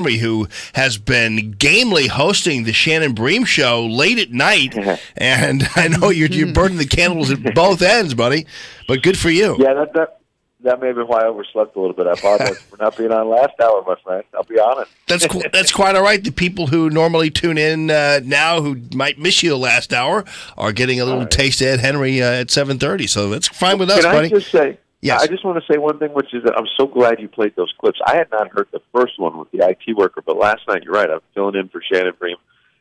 Henry, who has been gamely hosting the Shannon Bream Show late at night. And I know you're burning the candles at both ends, buddy, but good for you. Yeah, that may be why I overslept a little bit. I apologize for not being on last hour, my friend. I'll be honest. That's quite all right. The people who normally tune in now, who might miss you the last hour, are getting a little taste of Ed Henry at 7:30. So that's fine with us, buddy. Can I just say? Yes. I just want to say one thing, which is that I'm so glad you played those clips. I had not heard the first one with the IT worker, but last night, you're right, I'm filling in for Shannon Bream.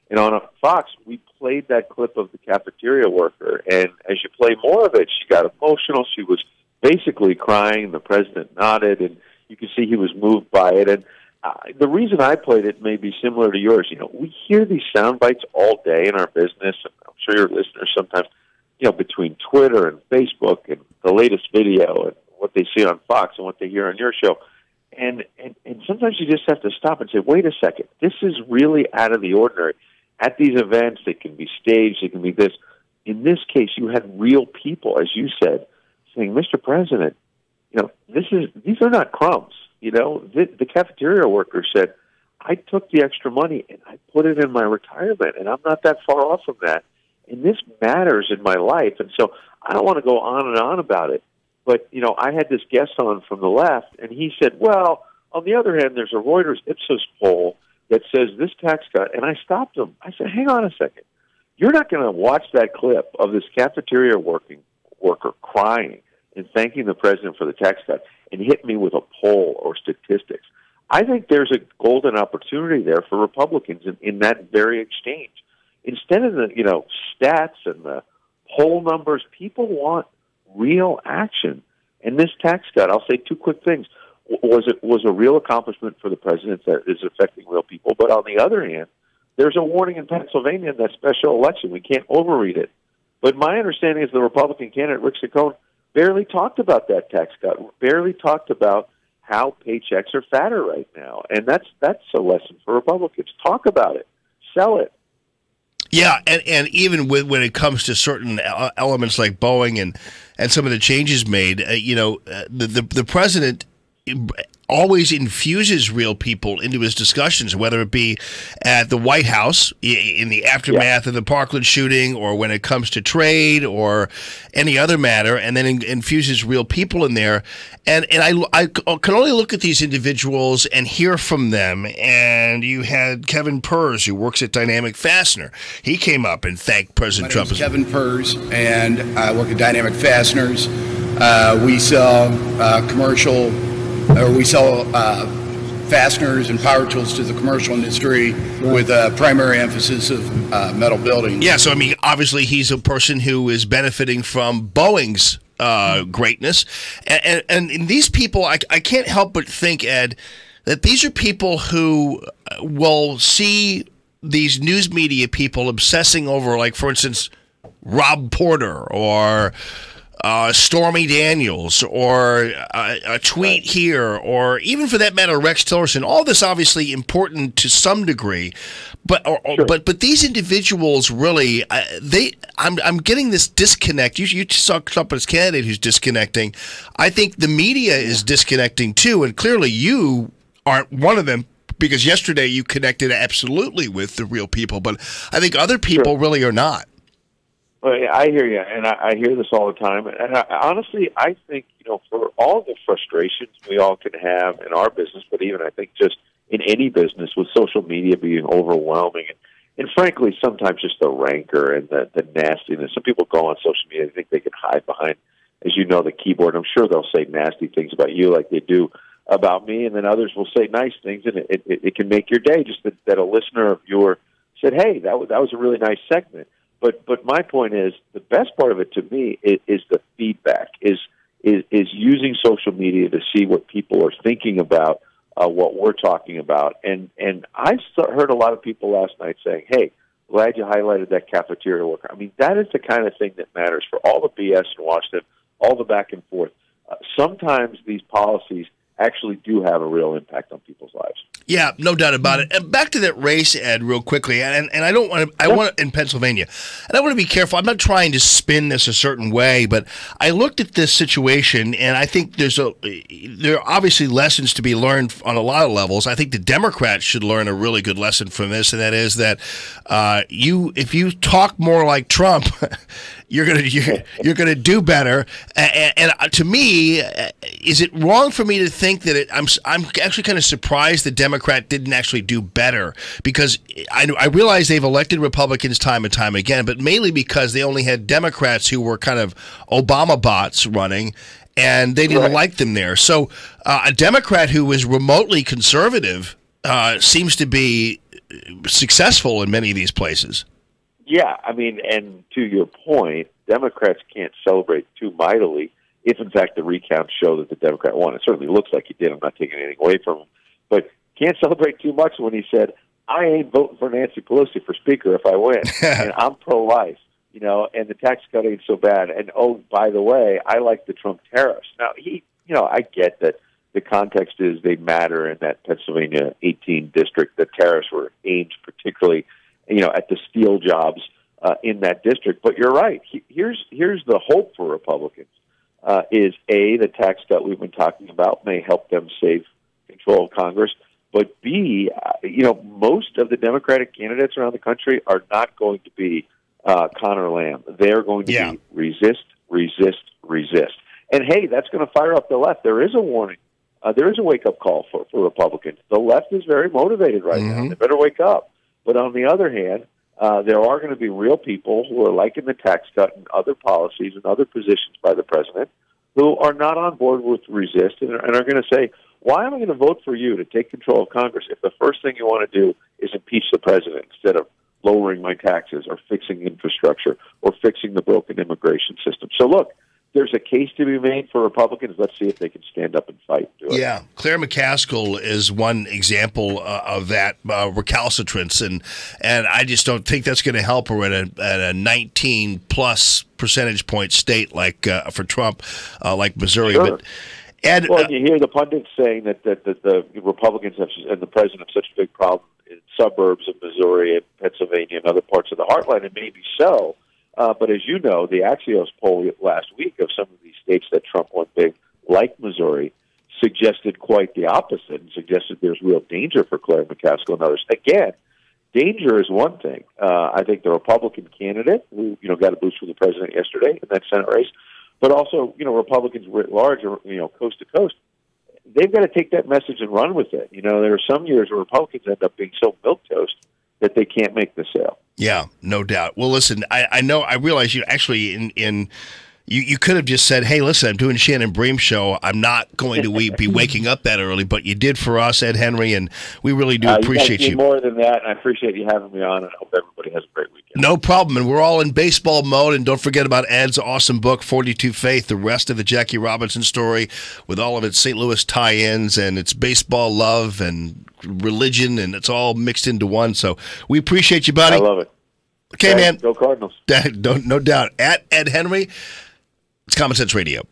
And on Fox, we played that clip of the cafeteria worker, and as you play more of it, she got emotional. She was basically crying. The president nodded, and you could see he was moved by it. And the reason I played it may be similar to yours. You know, we hear these sound bites all day in our business, and I'm sure your listeners sometimes, you know, between Twitter and Facebook and the latest video and what they see on Fox and what they hear on your show. And sometimes you just have to stop and say, wait a second, this is really out of the ordinary. At these events, they can be staged, it can be this. In this case, you had real people, as you said, saying, Mr. President, you know, these are not crumbs. You know, the cafeteria worker said, I took the extra money and I put it in my retirement, and I'm not that far off from that. And this matters in my life. And so I don't want to go on and on about it. But, you know, I had this guest on from the left, and he said, well, on the other hand, there's a Reuters Ipsos poll that says this tax cut. And I stopped him. I said, hang on a second. You're not going to watch that clip of this cafeteria worker crying and thanking the president for the tax cut and hit me with a poll or statistics. I think there's a golden opportunity there for Republicans in that very exchange. Instead of the, you know, stats and the poll numbers, people want real action. And this tax cut, I'll say two quick things. Was a real accomplishment for the president that is affecting real people. But on the other hand, there's a warning in Pennsylvania in that special election. We can't overread it. But my understanding is the Republican candidate, Rick Saccone, barely talked about that tax cut, barely talked about how paychecks are fatter right now. And that's a lesson for Republicans. Talk about it. Sell it. Yeah, and even when it comes to certain elements like Boeing and some of the changes made, the president always infuses real people into his discussions, whether it be at the White House in the aftermath of the Parkland shooting, or when it comes to trade or any other matter, and then infuses real people in there. And I can only look at these individuals and hear from them. And you had Kevin Purrs, who works at Dynamic Fastener. He came up and thanked President Trump. My name is Kevin Purrs, and I work at Dynamic Fasteners. We sell we sell fasteners and power tools to the commercial industry with a primary emphasis of metal buildings. Yeah, so I mean, obviously he's a person who is benefiting from Boeing's greatness. And these people, I can't help but think, Ed, that these are people who will see these news media people obsessing over, like, for instance, Rob Porter or Stormy Daniels, or a tweet here, or even for that matter, Rex Tillerson. All this obviously important to some degree, but these individuals really, I'm getting this disconnect. You talked up as candidate who's disconnecting. I think the media is disconnecting too, and clearly you aren't one of them, because yesterday you connected absolutely with the real people, but I think other people really are not. Well, I hear you, and I hear this all the time. And honestly, I think, you know, for all the frustrations we all can have in our business, but even I think just in any business with social media being overwhelming, and frankly, sometimes just the rancor and the nastiness. Some people go on social media and think they can hide behind, as you know, the keyboard. I'm sure they'll say nasty things about you like they do about me, and then others will say nice things, and it can make your day. Just that a listener of yours said, hey, that was a really nice segment. But my point is, the best part of it to me is the feedback, is using social media to see what people are thinking about what we're talking about. And I heard a lot of people last night saying, hey, glad you highlighted that cafeteria worker. I mean, that is the kind of thing that matters. For all the BS in Washington, all the back and forth, sometimes these policies actually do have a real impact on people's lives. Yeah, no doubt about it. And back to that race, Ed, real quickly. And I don't want to. I want in Pennsylvania, and I want to be careful. I'm not trying to spin this a certain way, but I looked at this situation, and I think there are obviously lessons to be learned on a lot of levels. I think the Democrats should learn a really good lesson from this, and that is that if you talk more like Trump, you're gonna do better. And to me, is it wrong for me to think that I'm actually kind of surprised the Democrat didn't actually do better, because I realize they've elected Republicans time and time again, but mainly because they only had Democrats who were kind of Obama bots running, and they didn't like them there. So a Democrat who was remotely conservative seems to be successful in many of these places. Yeah, I mean, and to your point, Democrats can't celebrate too mightily if, in fact, the recounts show that the Democrat won. It certainly looks like he did. I'm not taking anything away from him. But can't celebrate too much when he said, I ain't voting for Nancy Pelosi for Speaker if I win. And I'm pro-life, and the tax cut ain't so bad. And, oh, by the way, I like the Trump tariffs. Now, I get that the context is they matter in that Pennsylvania 18 district. The tariffs were aimed particularly, at the steel jobs in that district. But you're right. Here's the hope for Republicans is, A, the tax cut we've been talking about may help them save control of Congress. But B, most of the Democratic candidates around the country are not going to be Conor Lamb. They're going to be resist, resist, resist. And, hey, that's going to fire up the left. There is a warning. There is a wake-up call for Republicans. The left is very motivated right now. They better wake up. But on the other hand, there are going to be real people who are liking the tax cut and other policies and other positions by the president who are not on board with resist and are going to say, why am I going to vote for you to take control of Congress if the first thing you want to do is impeach the president instead of lowering my taxes or fixing infrastructure or fixing the broken immigration system? So, look, there's a case to be made for Republicans. Let's see if they can stand up and fight. Yeah, Claire McCaskill is one example of that recalcitrance, and I just don't think that's going to help her at a 19-plus percentage point state like for Trump, like Missouri. Sure. But Ed, you hear the pundits saying that the Republicans and the president have such a big problem in suburbs of Missouri and Pennsylvania and other parts of the heartland, and maybe so. But as you know, the Axios poll last week of some of these states that Trump won big, like Missouri, suggested quite the opposite and suggested there's real danger for Claire McCaskill and others. Again, danger is one thing. I think the Republican candidate, who got a boost from the president yesterday in that Senate race, but also Republicans writ large, coast to coast, they've got to take that message and run with it. There are some years where Republicans end up being so milquetoast that they can't make the sale. Yeah, no doubt. Well, listen, I realize you actually you could have just said, hey, listen, I'm doing Shannon Bream show. I'm not going to be waking up that early, but you did for us, Ed Henry, and we really do appreciate you. More than that, and I appreciate you having me on, and I hope everybody has a great weekend. No problem, and we're all in baseball mode, and don't forget about Ed's awesome book, 42 Faith, the rest of the Jackie Robinson story with all of its St. Louis tie-ins and its baseball love and religion, and it's all mixed into one. So we appreciate you, buddy. I love it. Okay, man. Go Cardinals. No doubt. At Ed Henry, it's Common Sense Radio.